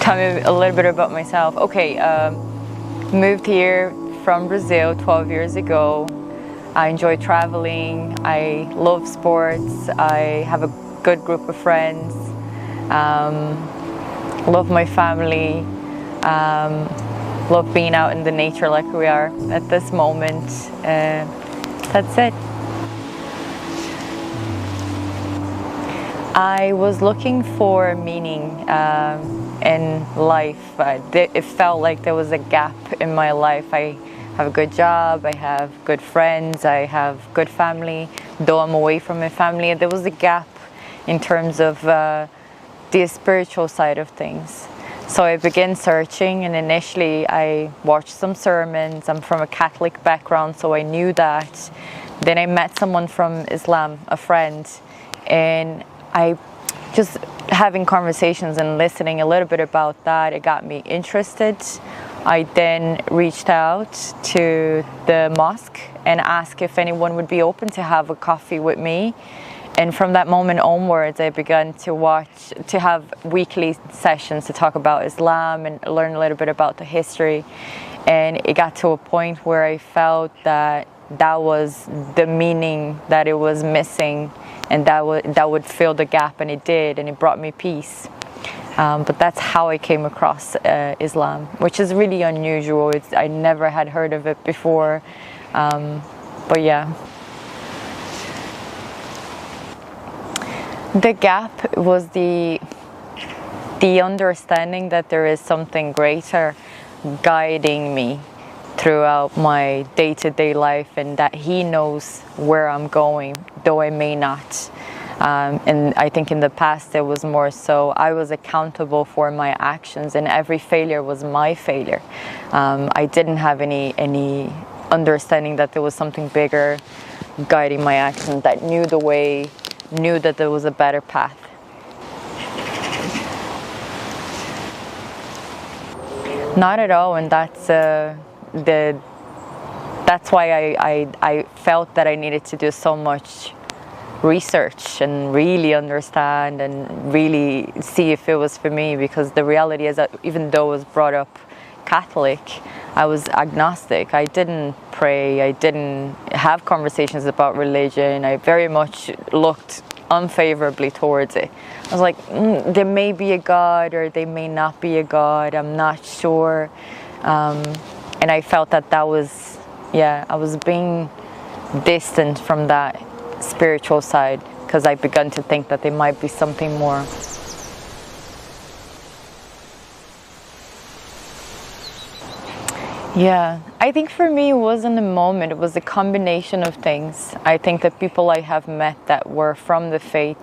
tell me a little bit about myself. Okay, moved here from Brazil 12 years ago. I enjoy traveling. I love sports. I have a good group of friends. Love my family. Love being out in the nature like we are at this moment. That's it. I was looking for meaning in life. It felt like there was a gap in my life. I have a good job, I have good friends, I have good family. Though I'm away from my family, there was a gap in terms of the spiritual side of things. So I began searching, and initially I watched some sermons. I'm from a Catholic background, so I knew that. Then I met someone from Islam, a friend, and I just having conversations and listening a little bit about that, it got me interested. I then reached out to the mosque and asked if anyone would be open to have a coffee with me. And from that moment onwards, I began to have weekly sessions to talk about Islam and learn a little bit about the history. And it got to a point where I felt that that was the meaning that it was missing, and that would fill the gap, and it did, and it brought me peace. But that's how I came across Islam, which is really unusual. I never had heard of it before, but yeah. The gap was the understanding that there is something greater guiding me throughout my day-to-day life, and that He knows where I'm going, though I may not. And I think in the past it was more so I was accountable for my actions, and every failure was my failure. I didn't have any understanding that there was something bigger guiding my actions, that knew the way, knew that there was a better path. Not at all, and that's why I felt that I needed to do so much research and really understand and really see if it was for me, because the reality is that even though I was brought up Catholic, I was agnostic. I didn't pray, I didn't have conversations about religion. I very much looked unfavorably towards it. I was like, there may be a God or there may not be a God, I'm not sure. And I felt that was, I was being distant from that spiritual side, because I began to think that there might be something more. Yeah, I think for me it wasn't a moment, it was a combination of things. I think the people I have met that were from the faith,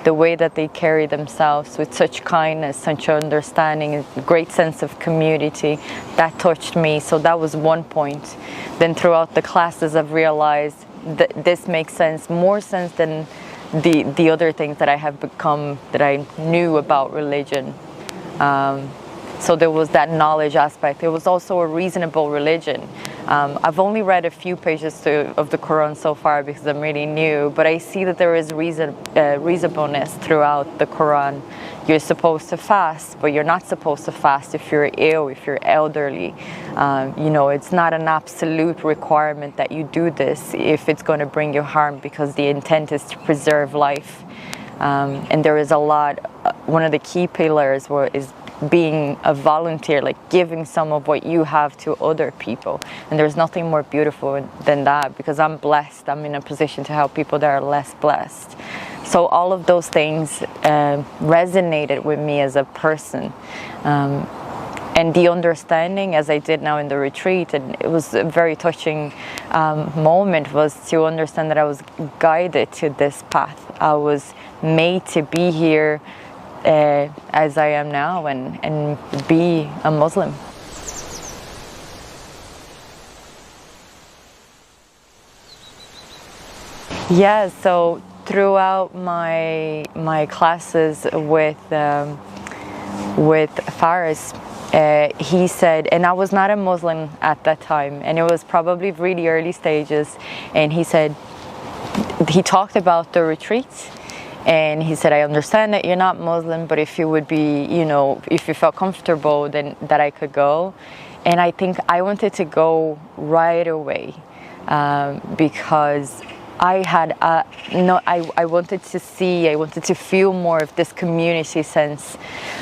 the way that they carry themselves with such kindness, such understanding, a great sense of community, that touched me. So that was one point. Then throughout the classes I've realized that this makes sense, more sense than the other things that I have become, that I knew about religion. So there was that knowledge aspect. It was also a reasonable religion. I've only read a few pages of the Quran so far because I'm really new, but I see that there is reasonableness throughout the Quran. You're supposed to fast, but you're not supposed to fast if you're ill, if you're elderly. It's not an absolute requirement that you do this if it's going to bring you harm, because the intent is to preserve life. And there is a lot, one of the key pillars is being a volunteer, like giving some of what you have to other people. And there's nothing more beautiful than that, because I'm blessed. I'm in a position to help people that are less blessed. So all of those things resonated with me as a person. And the understanding, as I did now in the retreat, and it was a very touching moment, was to understand that I was guided to this path. I was made to be here as I am now, and be a Muslim. Yeah, so throughout my classes with Faris, he said, and I was not a Muslim at that time, and it was probably really early stages, and he said, he talked about the retreat, And he said, I understand that you're not Muslim, but if you would be, you know, if you felt comfortable, then that I could go. And I think I wanted to go right away because I had I wanted to see, I wanted to feel more of this community sense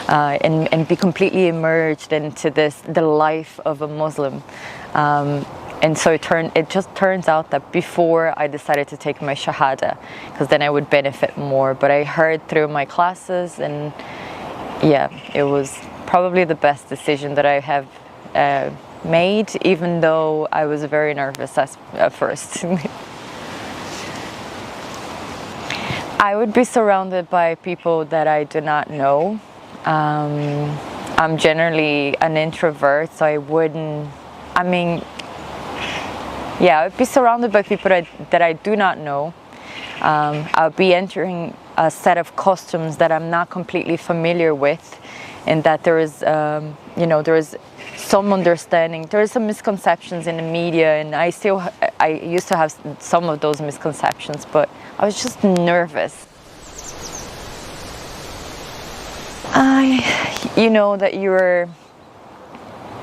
and be completely immersed into the life of a Muslim. And so it just turns out that before I decided to take my Shahada, because then I would benefit more. But I heard through my classes, and yeah, it was probably the best decision that I have made, even though I was very nervous at first. I would be surrounded by people that I do not know. I'm generally an introvert, so I wouldn't, I mean, yeah, I'd be surrounded by people that I do not know. I'll be entering a set of customs that I'm not completely familiar with, and that there is, you know, there is some understanding. There are some misconceptions in the media, and I used to have some of those misconceptions, but I was just nervous. You know that you're,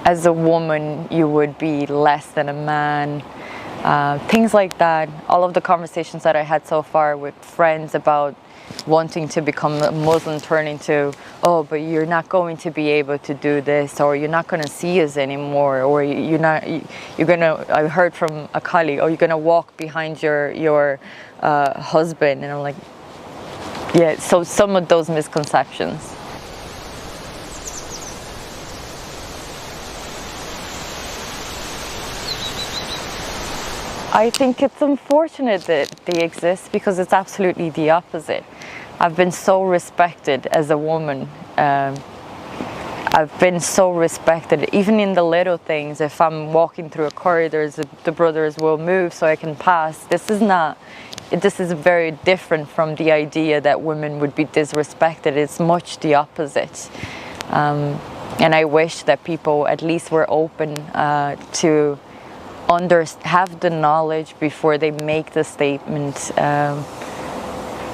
as a woman, you would be less than a man. Things like that. All of the conversations that I had so far with friends about wanting to become a Muslim turn into, oh, but you're not going to be able to do this, or you're not going to see us anymore, or you're gonna, I heard from a colleague, oh, you're gonna walk behind your husband, and I'm like, yeah, so some of those misconceptions. I think it's unfortunate that they exist, because it's absolutely the opposite. I've been so respected as a woman. I've been so respected, even in the little things. If I'm walking through a corridor, the brothers will move so I can pass. This is very different from the idea that women would be disrespected. It's much the opposite. And I wish that people at least were open to have the knowledge before they make the statement.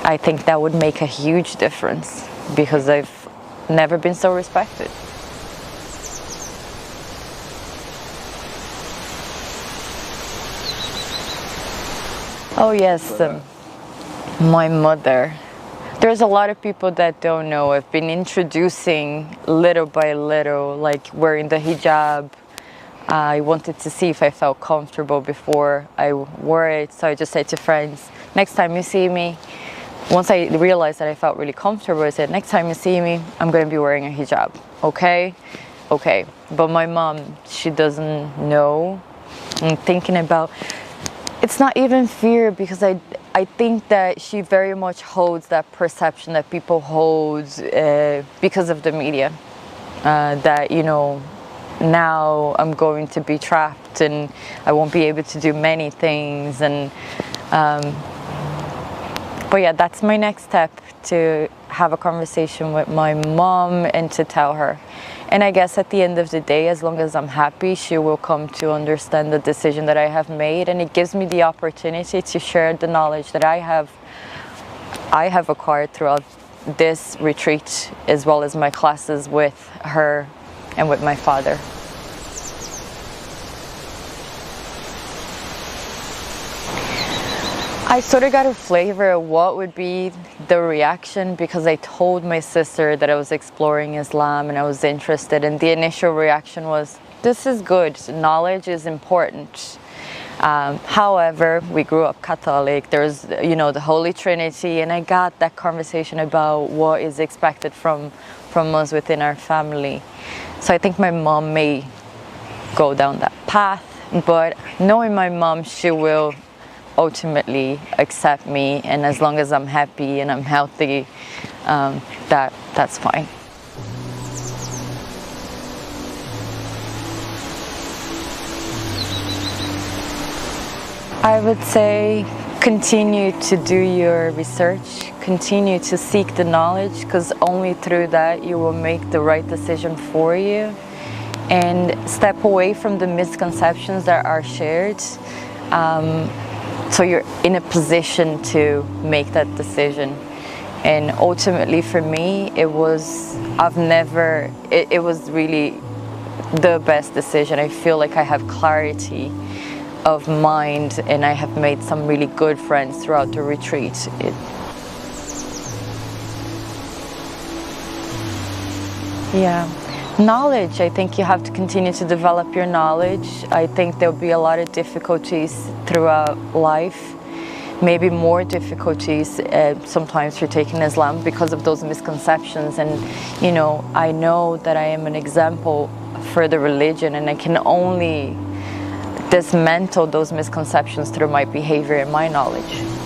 I think that would make a huge difference, because I've never been so respected. Oh yes, my mother. There's a lot of people that don't know. I've been introducing little by little, like wearing the hijab. I wanted to see if I felt comfortable before I wore it, so I just said to friends, next time you see me, once I realized that I felt really comfortable, I said, next time you see me, I'm going to be wearing a hijab, okay? Okay. But my mom, she doesn't know. I'm thinking about, it's not even fear, because I think that she very much holds that perception that people hold because of the media, that, you know, now I'm going to be trapped and I won't be able to do many things. And but yeah, that's my next step, to have a conversation with my mom and to tell her. And I guess at the end of the day, as long as I'm happy, she will come to understand the decision that I have made, and it gives me the opportunity to share the knowledge that I have acquired throughout this retreat, as well as my classes with her and with my father. I sort of got a flavor of what would be the reaction, because I told my sister that I was exploring Islam and I was interested, and the initial reaction was, this is good, knowledge is important. However, we grew up Catholic, there's, you know, the Holy Trinity, and I got that conversation about what is expected from us within our family. So I think my mom may go down that path, but knowing my mom, she will ultimately accept me, and as long as I'm happy and I'm healthy, that's fine. I would say continue to do your research, continue to seek the knowledge, because only through that you will make the right decision for you, and step away from the misconceptions that are shared, so you're in a position to make that decision. And ultimately for me, it was really the best decision. I feel like I have clarity of mind, and I have made some really good friends throughout the retreat. Yeah. Knowledge, I think you have to continue to develop your knowledge. I think there'll be a lot of difficulties throughout life, maybe more difficulties sometimes for taking Islam because of those misconceptions. And you know, I know that I am an example for the religion, and I can only dismantle those misconceptions through my behavior and my knowledge.